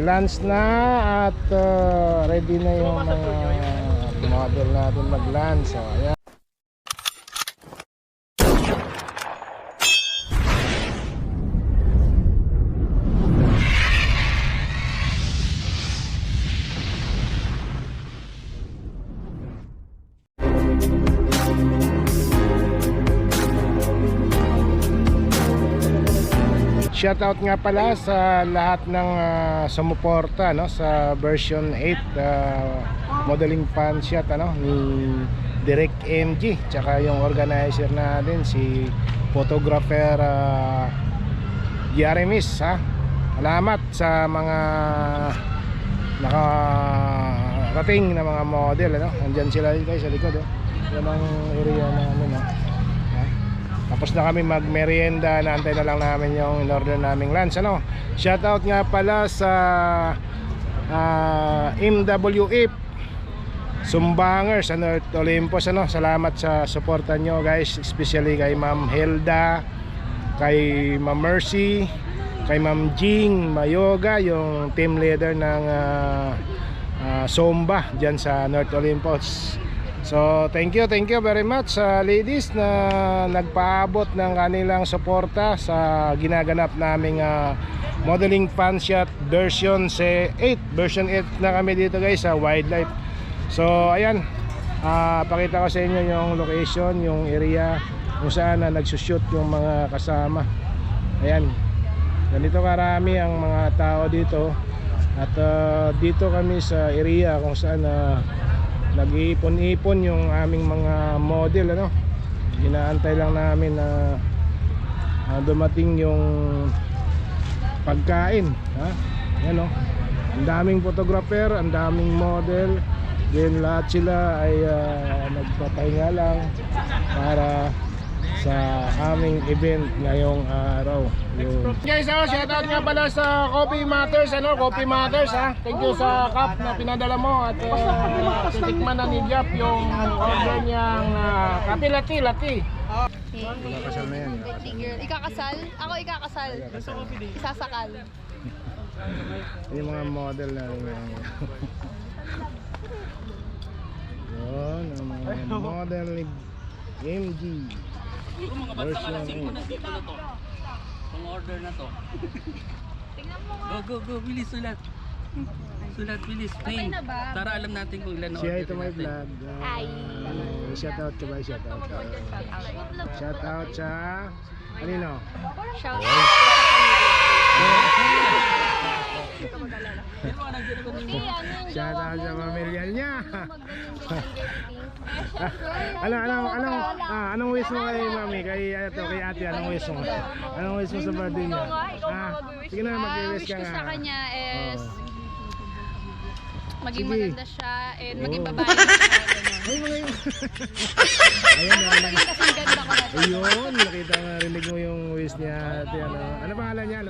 Lunch na at ready na yung mga model natin mag-lunch. So, ayan. Shoutout nga pala sa lahat ng sumuporta no, sa version 8 modeling fan shot ni Direct MG, tsaka yung organizer natin si photographer Jeremys. Salamat sa mga nakarating na mga model Andyan sila dito sa likod Yan ang area namin Tapos na kami mag-merienda, naantay na lang namin yung in-order naming lunch Shoutout nga pala sa MWF Sumbangers sa North Olympus Salamat sa suporta nyo guys, especially kay Ma'am Hilda, kay Ma'am Mercy, kay Ma'am Jing Mayoga, yung team leader ng Zumba dyan sa North Olympus. So thank you very much sa ladies na nagpaabot ng kanilang suporta sa ginaganap naming modeling fan shot version 8. Version 8 na kami dito guys sa Wildlife. So ayan, pakita ko sa inyo yung location, yung area kung saan nagsushoot yung mga kasama. Ayan, ganito karami ang mga tao dito. At dito kami sa area kung saan nag-iipon-ipon yung aming mga model Inaantay lang namin na dumating yung pagkain Yan ang daming photographer, ang daming model. Then lahat sila ay nagpapahinga lang para sa aming event ngayong araw. Guys, shoutout nga pala sa Coffee Matters, Coffee Matters Thank you sa cup na pinadala mo at titikman na ni Jap yung order niyang kape lati. Ikakasal na yan. Ikakasal? Ako ikakasal. Isasakal. Yung mga model na yun, ang mga model ni MG version 8. Pang order na to. Go, bilis sulat. Sulat bilis. Okay na ba? Para alam natin kung ilan na Siya order ito may natin. vlog. Shoutout ka ba? Shoutout sa kanino? Shout out sa Shoutout sa pamilya niya. Anong wish mo kay mami? Kay ate, anong wish mo? Anong wish mo sa birthday niya? Sige na, mag-wish ka wish ko nga. sa kanya is maging Sige. maganda siya and maging babae na siya. Ay, mga yun. Ayan, Tapos maging kasing ganda ko na siya. ayun, nakita nga, rinig mo yung wish niya ate. Ano pangalan niya?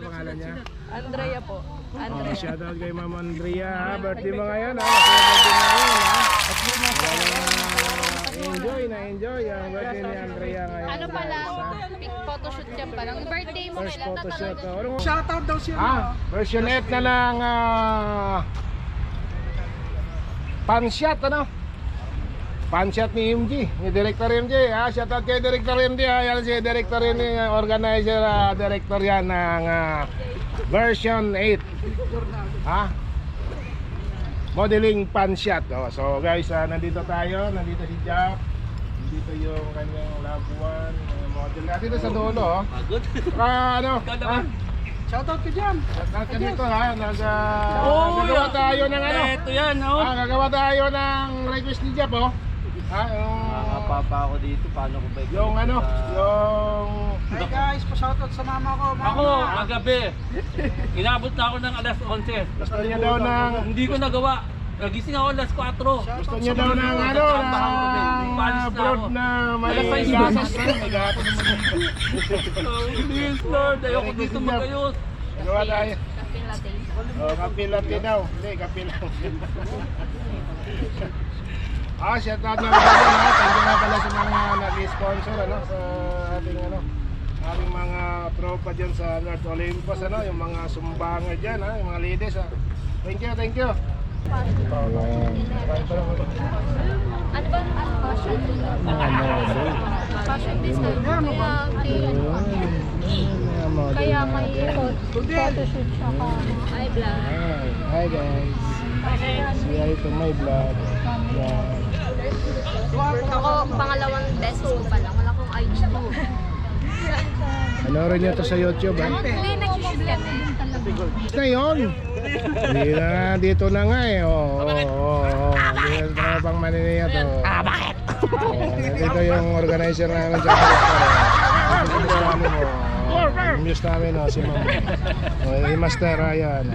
Andrea po. Andrea. Shoutout kay Ma'am Andrea. Birthday mo ngayon Enjoy ang birthday ni Andrea ngayon. Ano pala? Photoshoot niya pa lang. Birthday mo First kailan photoshoot. tatawag? Shoutout daw siya. Version 8 na lang pan-shot pan-shot ni MG, ni Director MG. Shoutout kay Director MG. Yan si Director MG, organizer, director yan ng version 8 modeling pan-shot. So guys, nandito si Jap, nandito yung kanyang loved one, model natin dito sa dulo. Pagod. Ikaw naman. Shoutout ka dyan. Shoutout ka dito gagawa tayo ng Ito yan, gagawa tayo ng request ni Jap Nakapapa ako dito, paano ko ba yung Hi guys, pa-shoutout sa mama ko. Mama. Ako, kagabi. Inabot na ako ng alas 11. gusto niya daw ng Hindi ko nagawa. Nagising ako alas 4. gusto niya daw ng broad na may Alas 6 gasas Please Lord, ayoko dito magayos. gagawa tayo Cafe latte. kape latte daw hindi kape lang shoutout nga pala thank you nga pala sa mga nag-sponsor sa ating aming mga tropa dyan sa North Olympus, ano, yung mga sumbanger dyan, ha, yung mga ladies, ha. Thank you, thank you. Ayan. Ano ba? Fashion. Fashion design. Kaya may photoshoot siya ka. Ay, vlog. Hi guys. Siya ito may vlog. Yeah. Ako, pangalawang beses ko pa lang. Wala akong IG. Panoorin nyo to sa YouTube, ha. Hindi, nag-shoot kami. Na yun. Dito na nga eh. Dito na bang maniniya to. Bakit? Dito yung organizer namin sa Muse namin, si Ma'am. Si Master Ryan.